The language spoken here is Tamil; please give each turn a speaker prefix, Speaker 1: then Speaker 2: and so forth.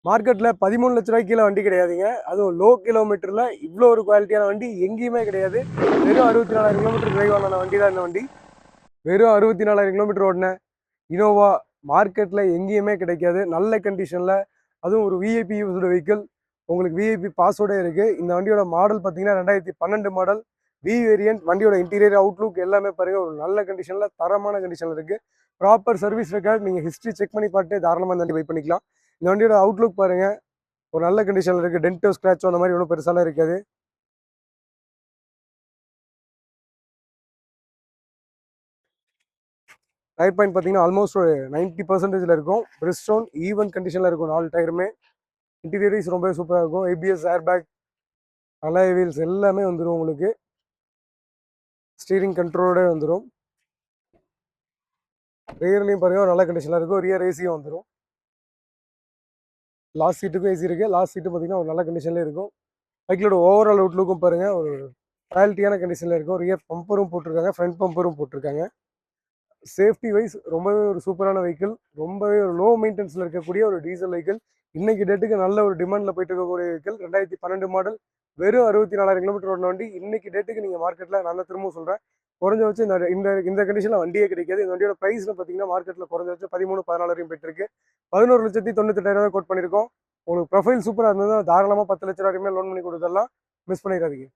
Speaker 1: மார்க்கெட்டில் 13 லட்ச ரூபாய்க்கு கீழே வண்டி கிடையாதுங்க. அதுவும் லோ கிலோமீட்டரில் இவ்வளோ ஒரு குவாலிட்டியான வண்டி எங்கேயுமே கிடையாது. வெறும் 64,000 கிலோமீட்டர் டிரைவ் ஆன வண்டி தான் இந்த வண்டி. வெறும் 64,000 கிலோமீட்டர் ஓடின இனோவா மார்க்கெட்டில் எங்கேயுமே கிடைக்காது. நல்ல கண்டிஷனில், அதுவும் ஒரு விஐபி யூஸ்டு வெஹிக்கிள். உங்களுக்கு விஐபி பாஸோட இருக்குது. இந்த வண்டியோட மாடல் பார்த்தீங்கன்னா 2012 மாடல், வி வேரியன்ட். வண்டியோட இன்டீரியர் அவுட்லுக் எல்லாமே பாருங்கள், ஒரு நல்ல கண்டிஷனில், தரமான கண்டிஷனில் இருக்குது. Proper service record. நீங்கள் ஹிஸ்ட்ரி செக் பண்ணி பார்த்து தாராளமாக இந்த வண்டி பை பண்ணிக்கலாம். இந்த வண்டியோட அவுட்லுக் பாருங்கள், ஒரு நல்ல கண்டிஷனில் இருக்குது. டென்ட்டோ ஸ்க்ராச்சோ அந்த மாதிரி ஒன்றும் பெருசாலாம் இருக்காது. டயர் பாயிண்ட் பார்த்தீங்கன்னா ஆல்மோஸ்ட் ஒரு 90% இருக்கும். பிரிஸ்டோன் ஈவன் கண்டிஷனில் இருக்கும் 4 டயருமே. இன்டீரியர்ஸ் ரொம்பவே சூப்பராக இருக்கும். ABS, air bag, alloy wheels எல்லாமே வந்துடும் உங்களுக்கு. ஸ்டீரிங் கண்ட்ரோலோட வந்துடும். ரியர்லையும் பாருங்கள் நல்ல கண்டிஷனில் இருக்கும். ரியர் ஏசியும் வந்துடும். லாஸ்ட் சீட்டுக்கும் ஏசி இருக்குது. லாஸ்ட் சீட்டு பார்த்தீங்கன்னா ஒரு நல்ல கண்டிஷனில் இருக்கும். பைக்கிலோட ஓவரால் அவுட்லுக்கும் பாருங்கள், ஒரு குவாலிட்டியான கண்டிஷனில் இருக்கும். ரியர் பம்பரும் போட்டிருக்காங்க, ஃப்ரண்ட் பம்பரும் போட்டிருக்காங்க. சேஃப்டி வைஸ் ரொம்பவே ஒரு சூப்பரான வெஹிக்கிள். ரொம்பவே ஒரு லோ மெயின்டெனன்ஸில் இருக்கக்கூடிய ஒரு டீசல் வெஹிக்கிள். இன்னைக்கு டேட்டுக்கு நல்ல ஒரு டிமாண்டில் போயிட்டு இருக்கக்கூடிய வெஹிக்கிள். 2012 மாடல், வெறும் 64,000 கிலோமீட்டர் ஓடின வண்டி. இன்னைக்கு டேட்டுக்கு நீங்கள் மார்க்கெட்டில், நான் தான் திரும்பவும் சொல்கிறேன், குறைஞ்சபட்சம் இந்த இந்த கண்டிஷனில் வண்டியே கிடைக்காது. இந்த வண்டியோட ப்ரைஸில் பார்த்தீங்கன்னா மார்க்கெட்டில் குறைஞ்சபட்சம் 13-14 வரையும் போயிட்டு இருக்கு. 11,98,000 கோட் பண்ணியிருக்கோம். உங்களுக்கு ப்ரொஃபைல் சூப்பராக இருந்ததுன்னா தாராளமாக 10 லட்ச ரூபா வரையுமே லோன் பண்ணி கொடுத்துடலாம். மிஸ் பண்ணிடாதீங்க.